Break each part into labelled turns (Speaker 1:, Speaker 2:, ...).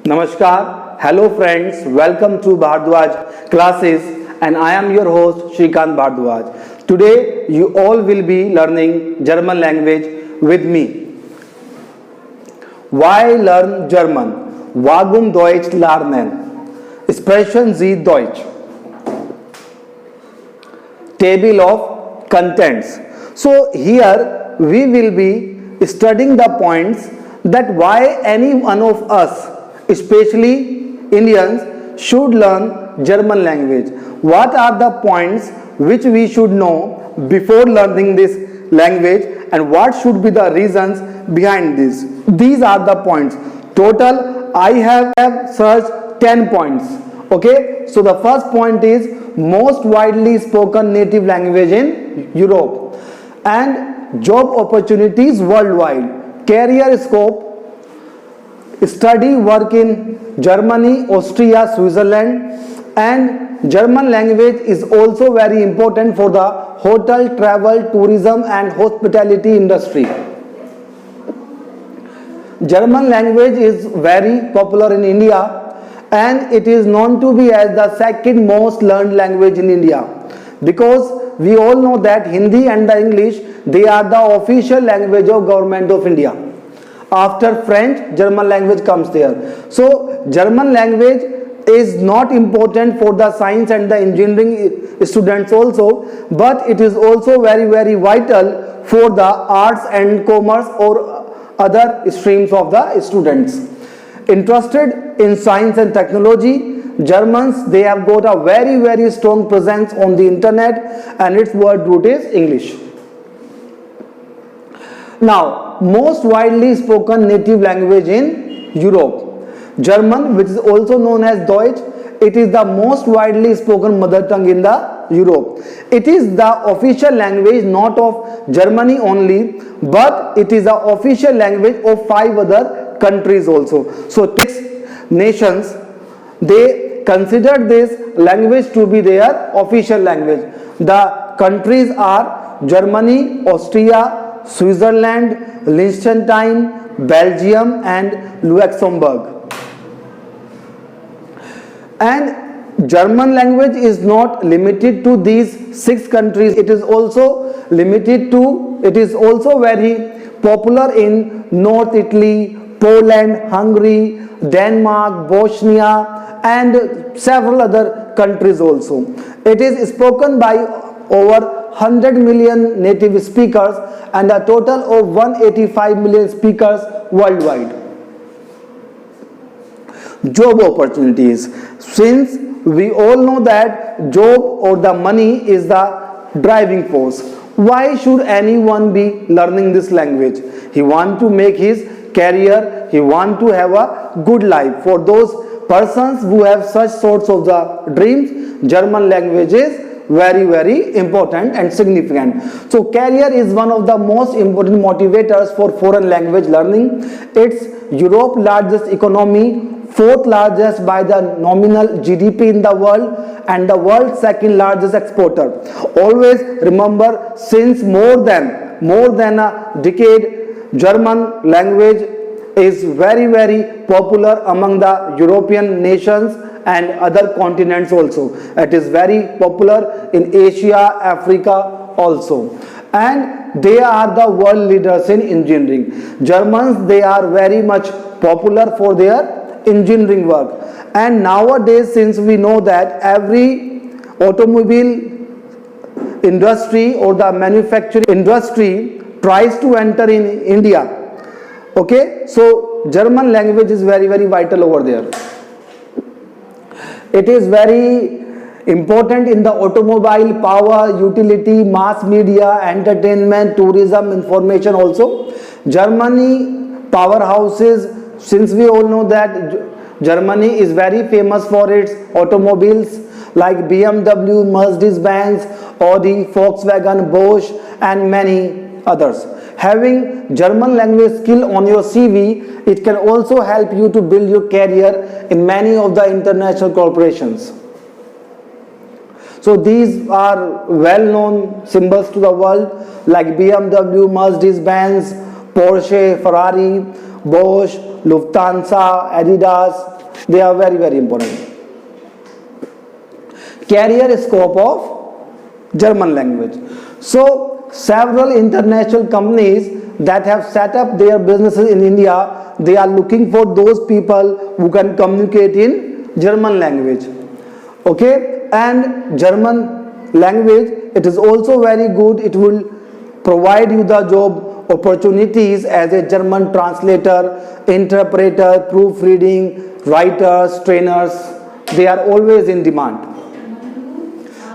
Speaker 1: Namaskar, hello friends, welcome to Bhardwaj classes and I am your host Shrikant Bhardwaj. Today you all will be learning German language with me. Why learn German? Warum Deutsch lernen? Sprechen Sie Deutsch. Table of contents. So here we will be studying the points that why any one of us, especially Indians, should learn German language. What are the points which we should know before learning this language and what should be the reasons behind this? These are the points. Total I have searched 10 points. Okay, so the first point is most widely spoken native language in Europe and job opportunities worldwide, career scope, study work in Germany, Austria, Switzerland, and German language is also very important for the hotel, travel, tourism and hospitality industry. German language is very popular in India and it is known to be as the second most learned language in India, because we all know that Hindi and the English, they are the official language of government of India. After French, German language comes there. So German language is not important for the science and the engineering students also, but it is also very vital for the arts and commerce or other streams of the students. Interested in science and technology, Germans, they have got a very strong presence on the internet and its word root is English. Now, most widely spoken native language in Europe, German, which is also known as Deutsch, it is the most widely spoken mother tongue in the Europe. It is the official language not of Germany only, but it is the official language of 5 other countries also. So 6 nations, they consider this language to be their official language. The countries are Germany, Austria, Switzerland, Liechtenstein, Belgium and Luxembourg. And German language is not limited to these 6 countries. It is also very popular in North Italy, Poland, Hungary, Denmark, Bosnia and several other countries also. It is spoken by over 100 million native speakers and a total of 185 million speakers worldwide. Job opportunities. Since we all know that job or the money is the driving force, why should anyone be learning this language? He wants to make his career, he wants to have a good life. For those persons who have such sorts of the dreams, German language is very important and significant. So career is one of the most important motivators for foreign language learning. It's Europe's largest economy, 4th largest by the nominal GDP in the world and the world's 2nd largest exporter. Always remember, since more than a decade, German language is very popular among the European nations and other continents also. It is very popular in Asia, Africa also. And they are the world leaders in engineering. Germans, they are very much popular for their engineering work. And nowadays, since we know that every automobile industry or the manufacturing industry tries to enter in India. Okay, so German language is very vital over there. It is very important in the automobile, power, utility, mass media, entertainment, tourism, information also. Germany powerhouses, since we all know that Germany is very famous for its automobiles like BMW, Mercedes-Benz, Audi, Volkswagen, Bosch and many others. Having German language skill on your CV, it can also help you to build your career in many of the international corporations. So these are well-known symbols to the world like BMW, Mercedes-Benz, Porsche, Ferrari. Bosch, Lufthansa, Adidas, they are very, very important. Career scope of German language. So several international companies that have set up their businesses in India, they are looking for those people who can communicate in German language. Okay, and German language, it is also very good. It will provide you the job opportunities as a German translator, interpreter, proofreading, writers, trainers. They are always in demand.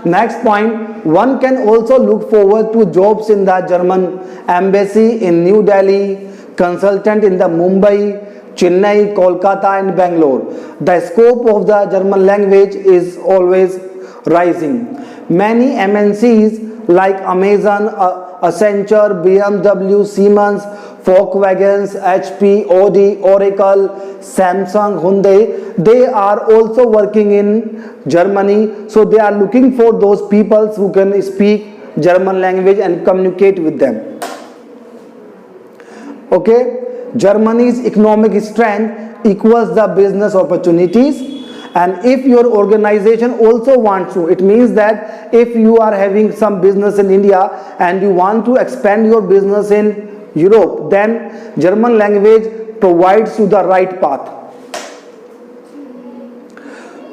Speaker 1: Next point, one can also look forward to jobs in the German embassy in New Delhi, consultant in the Mumbai, Chennai, Kolkata and Bangalore. The scope of the German language is always rising. Many MNCs like Amazon, Accenture, BMW, Siemens, Volkswagen, HP, Audi, Oracle, Samsung, Hyundai, they are also working in Germany. So they are looking for those people who can speak German language and communicate with them. Okay, Germany's economic strength equals the business opportunities. And if your organization also wants to, it means that if you are having some business in India and you want to expand your business in Europe, then German language provides you the right path.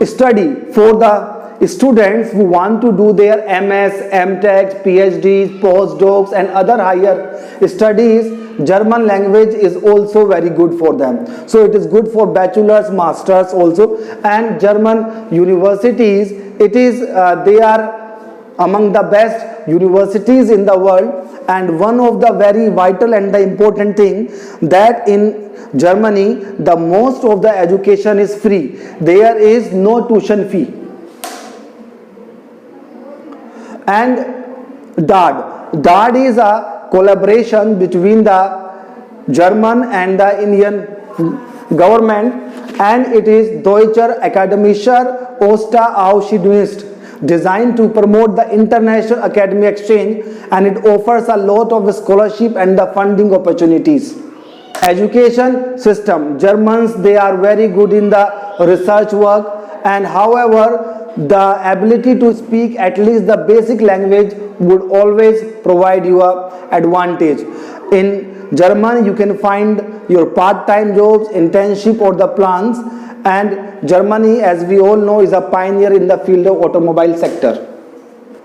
Speaker 1: Study for the students who want to do their MS, MTech, PhDs, postdocs and other higher studies, German language is also very good for them. So it is good for bachelor's, masters also. And German universities, they are among the best universities in the world. And one of the very vital and the important thing that in Germany, the most of the education is free. There is no tuition fee. And DAAD is a collaboration between the German and the Indian government, and it is Deutscher Akademischer Austauschdienst, designed to promote the international academic exchange, and it offers a lot of scholarship and the funding opportunities. Education system, Germans, they are very good in the research work, and however the ability to speak at least the basic language would always provide you an advantage. In German you can find your part-time jobs, internship or the plans, and Germany, as we all know, is a pioneer in the field of automobile sector.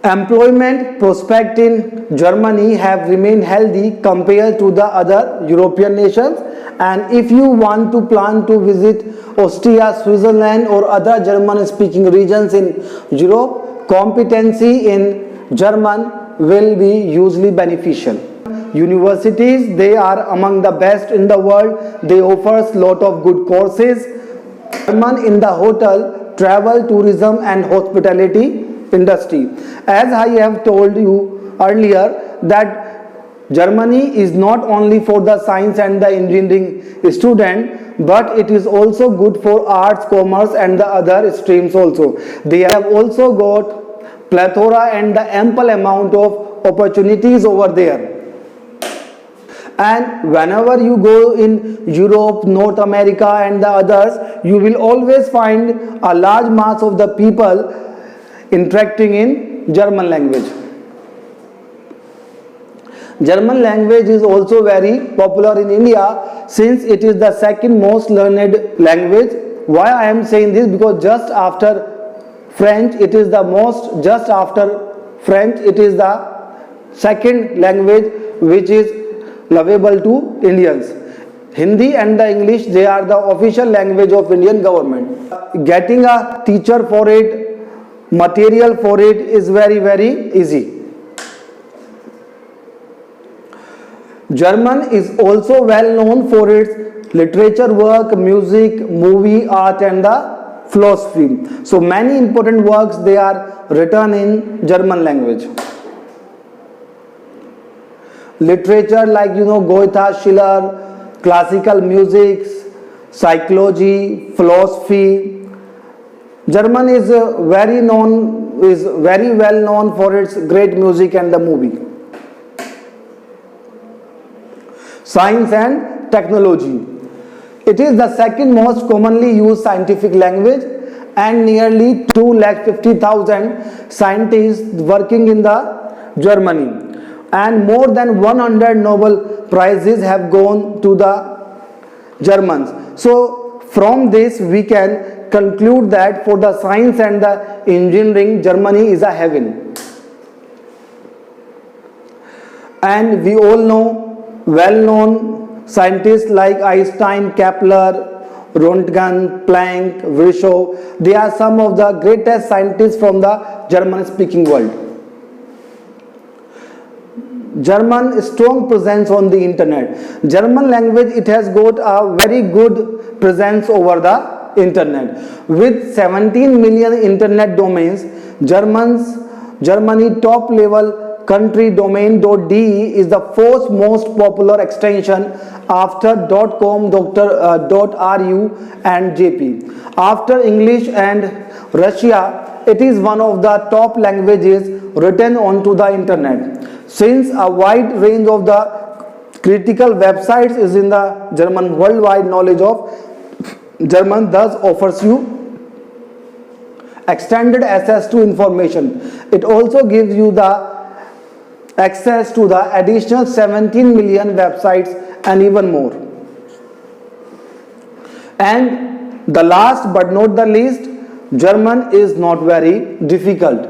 Speaker 1: Employment prospects in Germany have remained healthy compared to the other European nations, and if you want to plan to visit Austria, Switzerland or other German speaking regions in Europe, competency in German will be hugely beneficial. Universities, they are among the best in the world. They offer lot of good courses. German in the hotel, travel, tourism and hospitality industry. As I have told you earlier that Germany is not only for the science and the engineering student, but it is also good for arts, commerce and the other streams also. They have also got plethora and the ample amount of opportunities over there. And whenever you go in Europe, North America and the others, you will always find a large mass of the people interacting in German language. German language is also very popular in India since it is the second most learned language. Why I am saying this? Because just after French, it is the most, just after French, it is the second language which is lovable to Indians. Hindi and the English, they are the official language of Indian government. Getting a teacher for it, material for it is very, very easy. German is also well known for its literature work, music, movie, art and the philosophy. So many important works, they are written in German language. Literature like Goethe, Schiller, classical music, psychology, philosophy. German is very well known for its great music and the movie. Science and technology. It is the second most commonly used scientific language, and nearly 250,000 scientists working in the Germany, and more than 100 Nobel prizes have gone to the Germans. So from this we can conclude that for the science and the engineering, Germany is a heaven. And we all know well-known scientists like Einstein, Kepler, Röntgen, Planck, Virchow. They are some of the greatest scientists from the German-speaking world. German strong presence on the internet. German language, it has got a very good presence over the internet. With 17 million internet domains, Germany top level country domain.de is the fourth most popular extension after .com, .ru and .jp. After English and Russia, it is one of the top languages written onto the internet. Since a wide range of the critical websites is in the German, worldwide knowledge of German thus offers you extended access to information. It also gives you the access to the additional 17 million websites and even more. And the last but not the least, German is not very difficult.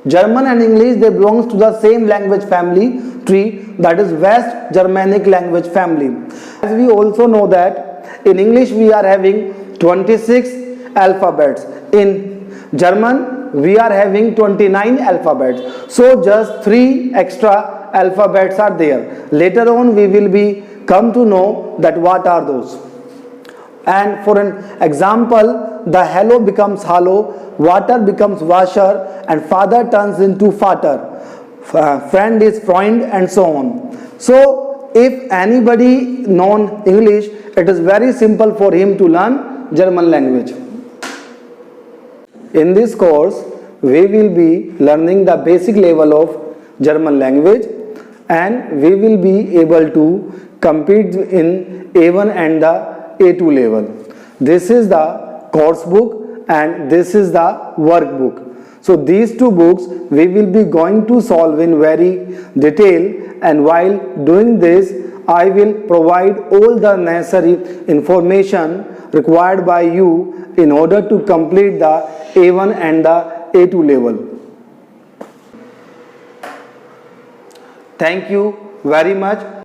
Speaker 1: German and English, they belong to the same language family tree, that is West Germanic language family. As we also know that in English we are having 26 alphabets. In German we are having 29 alphabets. So just 3 extra alphabets are there. Later on we will come to know that what are those. And for an example, the hello becomes hallo, water becomes washer, and father turns into fater, friend is Freund, and so on. So if anybody known English, it is very simple for him to learn German language. In this course, we will be learning the basic level of German language, and we will be able to compete in A1 and the A2 level. This is the course book and this is the workbook. So these two books we will be going to solve in very detail, and while doing this I will provide all the necessary information required by you in order to complete the A1 and the A2 level. Thank you very much.